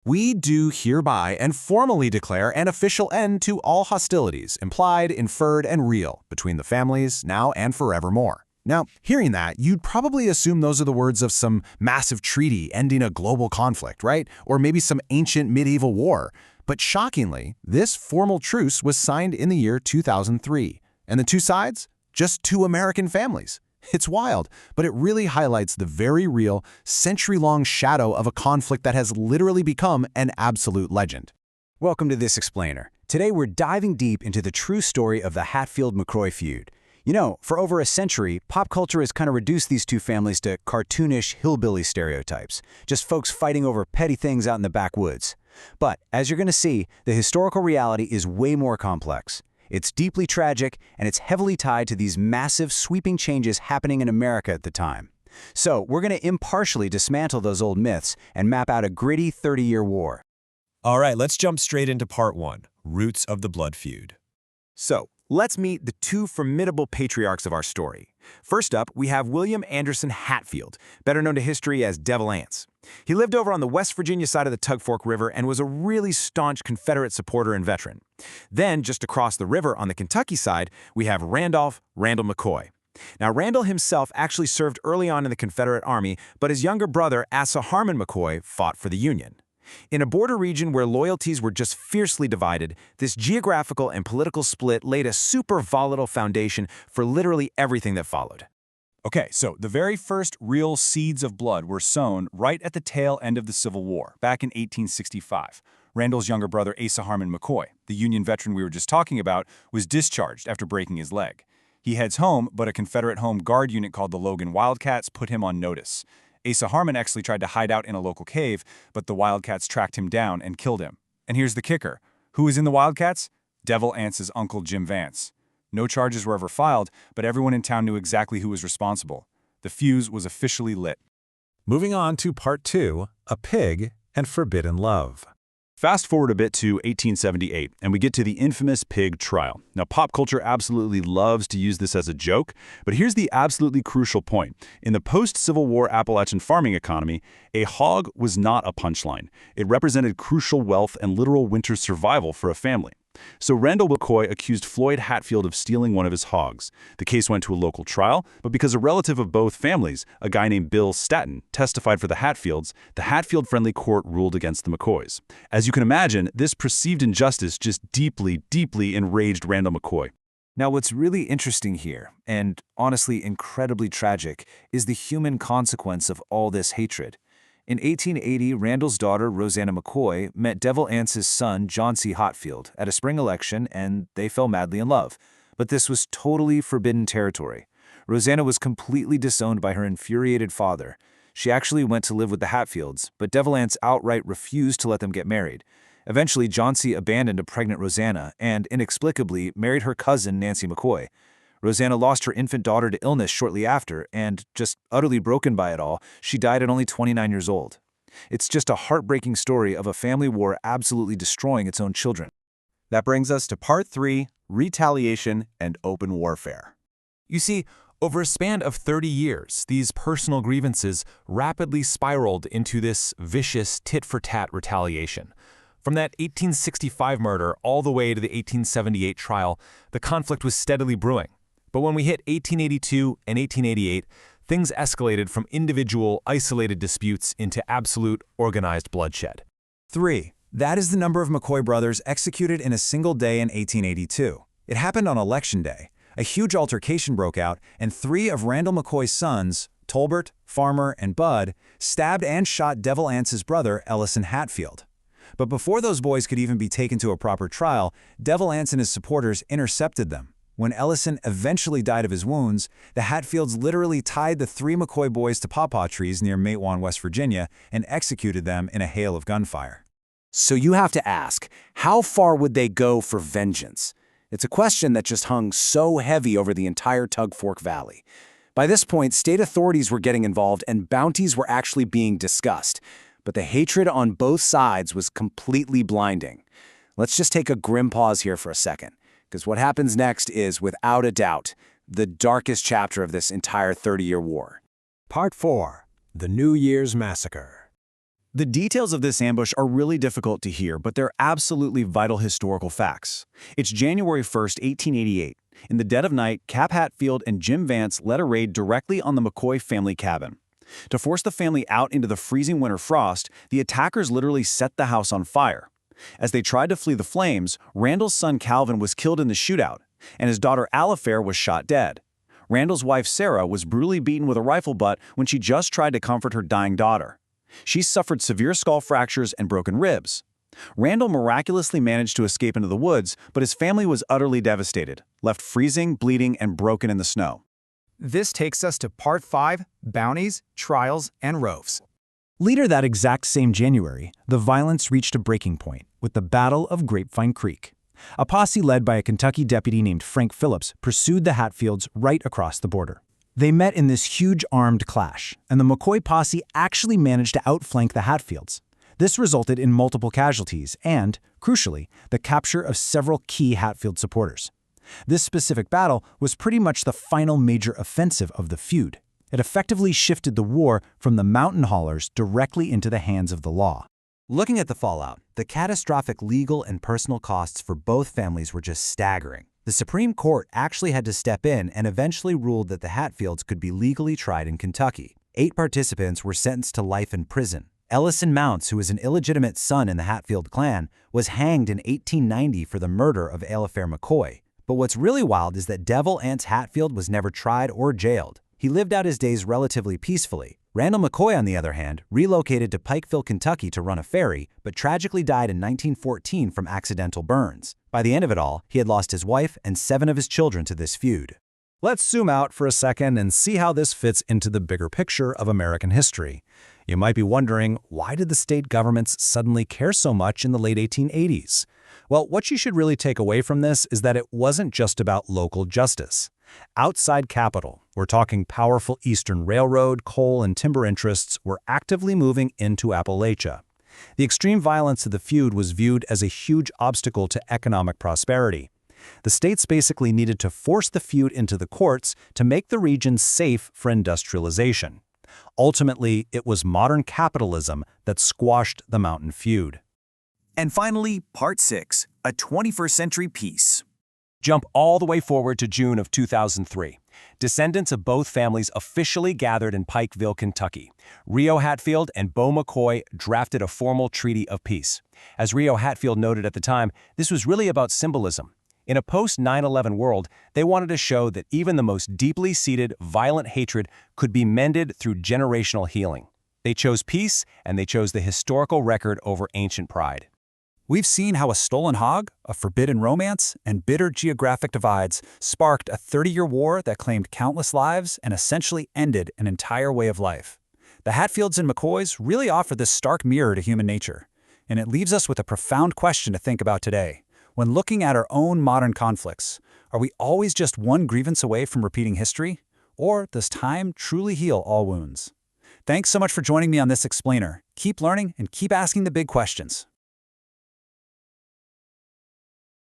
We do hereby and formally declare an official end to all hostilities, implied, inferred, and real, between the families, now and forevermore. Now, hearing that, you'd probably assume those are the words of some massive treaty ending a global conflict, right? Or maybe some ancient medieval war. But shockingly, this formal truce was signed in the year 2003. And the two sides? Just two American families. It's wild, but it really highlights the very real, century-long shadow of a conflict that has literally become an absolute legend. Welcome to This Explainer. Today we're diving deep into the true story of the Hatfield McCoy Feud. You know, for over a century, pop culture has kind of reduced these two families to cartoonish hillbilly stereotypes, just folks fighting over petty things out in the backwoods. But, as you're going to see, the historical reality is way more complex. It's deeply tragic, and it's heavily tied to these massive, sweeping changes happening in America at the time. So, we're going to impartially dismantle those old myths and map out a gritty 30-year war. All right, let's jump straight into part one, Roots of the Blood Feud. So, let's meet the two formidable patriarchs of our story. First up, we have William Anderson Hatfield, better known to history as Devil Anse. He lived over on the West Virginia side of the Tug Fork River and was a really staunch Confederate supporter and veteran. Then, just across the river on the Kentucky side, we have Randall McCoy. Now, Randall himself actually served early on in the Confederate Army, but his younger brother, Asa Harmon McCoy, fought for the Union. In a border region where loyalties were just fiercely divided, this geographical and political split laid a super volatile foundation for literally everything that followed. Okay, so the very first real seeds of blood were sown right at the tail end of the Civil War, back in 1865. Randall's younger brother, Asa Harmon McCoy, the Union veteran we were just talking about, was discharged after breaking his leg. He heads home, but a Confederate Home Guard unit called the Logan Wildcats put him on notice. Asa Harmon actually tried to hide out in a local cave, but the Wildcats tracked him down and killed him. And here's the kicker. Who was in the Wildcats? Devil Anse's uncle Jim Vance. No charges were ever filed, but everyone in town knew exactly who was responsible. The fuse was officially lit. Moving on to part two, A Pig and Forbidden Love. Fast forward a bit to 1878, and we get to the infamous pig trial. Now, pop culture absolutely loves to use this as a joke, but here's the absolutely crucial point. In the post-Civil War Appalachian farming economy, a hog was not a punchline. It represented crucial wealth and literal winter survival for a family. So Randall McCoy accused Floyd Hatfield of stealing one of his hogs. The case went to a local trial, but because a relative of both families, a guy named Bill Statton, testified for the Hatfields, the Hatfield-friendly court ruled against the McCoys. As you can imagine, this perceived injustice just deeply, deeply enraged Randall McCoy. Now, what's really interesting here, and honestly incredibly tragic, is the human consequence of all this hatred. In 1880, Randall's daughter, Rosanna McCoy, met Devil Anse's son, John C. Hatfield, at a spring election, and they fell madly in love. But this was totally forbidden territory. Rosanna was completely disowned by her infuriated father. She actually went to live with the Hatfields, but Devil Anse outright refused to let them get married. Eventually, John C. abandoned a pregnant Rosanna and, inexplicably, married her cousin, Nancy McCoy. Rosanna lost her infant daughter to illness shortly after, and, just utterly broken by it all, she died at only 29 years old. It's just a heartbreaking story of a family war absolutely destroying its own children. That brings us to part three, Retaliation and Open Warfare. You see, over a span of 30 years, these personal grievances rapidly spiraled into this vicious tit-for-tat retaliation. From that 1865 murder all the way to the 1878 trial, the conflict was steadily brewing. But when we hit 1882 and 1888, things escalated from individual, isolated disputes into absolute, organized bloodshed. 3. That is the number of McCoy brothers executed in a single day in 1882. It happened on Election Day. A huge altercation broke out, and 3 of Randall McCoy's sons, Tolbert, Farmer, and Bud, stabbed and shot Devil Anse's brother, Ellison Hatfield. But before those boys could even be taken to a proper trial, Devil Anse and his supporters intercepted them. When Ellison eventually died of his wounds, the Hatfields literally tied the 3 McCoy boys to pawpaw trees near Matewan, West Virginia, and executed them in a hail of gunfire. So you have to ask, how far would they go for vengeance? It's a question that just hung so heavy over the entire Tug Fork Valley. By this point, state authorities were getting involved and bounties were actually being discussed. But the hatred on both sides was completely blinding. Let's just take a grim pause here for a second, because what happens next is, without a doubt, the darkest chapter of this entire 30-year war. Part 4, The New Year's Massacre. The details of this ambush are really difficult to hear, but they're absolutely vital historical facts. It's January 1st, 1888. In the dead of night, Cap Hatfield and Jim Vance led a raid directly on the McCoy family cabin. To force the family out into the freezing winter frost, the attackers literally set the house on fire. As they tried to flee the flames, Randall's son Calvin was killed in the shootout, and his daughter Alifair was shot dead. Randall's wife Sarah was brutally beaten with a rifle butt when she just tried to comfort her dying daughter. She suffered severe skull fractures and broken ribs. Randall miraculously managed to escape into the woods, but his family was utterly devastated, left freezing, bleeding, and broken in the snow. This takes us to Part 5, Bounties, Trials, and Roves. Later that exact same January, the violence reached a breaking point with the Battle of Grapevine Creek. A posse led by a Kentucky deputy named Frank Phillips pursued the Hatfields right across the border. They met in this huge armed clash, and the McCoy posse actually managed to outflank the Hatfields. This resulted in multiple casualties and, crucially, the capture of several key Hatfield supporters. This specific battle was pretty much the final major offensive of the feud. It effectively shifted the war from the mountain haulers directly into the hands of the law. Looking at the fallout, the catastrophic legal and personal costs for both families were just staggering. The Supreme Court actually had to step in and eventually ruled that the Hatfields could be legally tried in Kentucky. 8 participants were sentenced to life in prison. Ellison Mounts, who was an illegitimate son in the Hatfield clan, was hanged in 1890 for the murder of Alifair McCoy. But what's really wild is that Devil Anse Hatfield was never tried or jailed. He lived out his days relatively peacefully. Randall McCoy, on the other hand, relocated to Pikeville, Kentucky to run a ferry, but tragically died in 1914 from accidental burns. By the end of it all, he had lost his wife and 7 of his children to this feud. Let's zoom out for a second and see how this fits into the bigger picture of American history. You might be wondering, why did the state governments suddenly care so much in the late 1880s? Well, what you should really take away from this is that it wasn't just about local justice. Outside capital, we're talking powerful Eastern Railroad, coal, and timber interests were actively moving into Appalachia. The extreme violence of the feud was viewed as a huge obstacle to economic prosperity. The states basically needed to force the feud into the courts to make the region safe for industrialization. Ultimately, it was modern capitalism that squashed the mountain feud. And finally, Part 6, a 21st century peace. Jump all the way forward to June of 2003. Descendants of both families officially gathered in Pikeville, Kentucky. Rio Hatfield and Beau McCoy drafted a formal treaty of peace. As Rio Hatfield noted at the time, this was really about symbolism. In a post-9/11 world, they wanted to show that even the most deeply seated, violent hatred could be mended through generational healing. They chose peace, and they chose the historical record over ancient pride. We've seen how a stolen hog, a forbidden romance, and bitter geographic divides sparked a 30-year war that claimed countless lives and essentially ended an entire way of life. The Hatfields and McCoys really offer this stark mirror to human nature, and it leaves us with a profound question to think about today. When looking at our own modern conflicts, are we always just one grievance away from repeating history? Or does time truly heal all wounds? Thanks so much for joining me on this explainer. Keep learning and keep asking the big questions.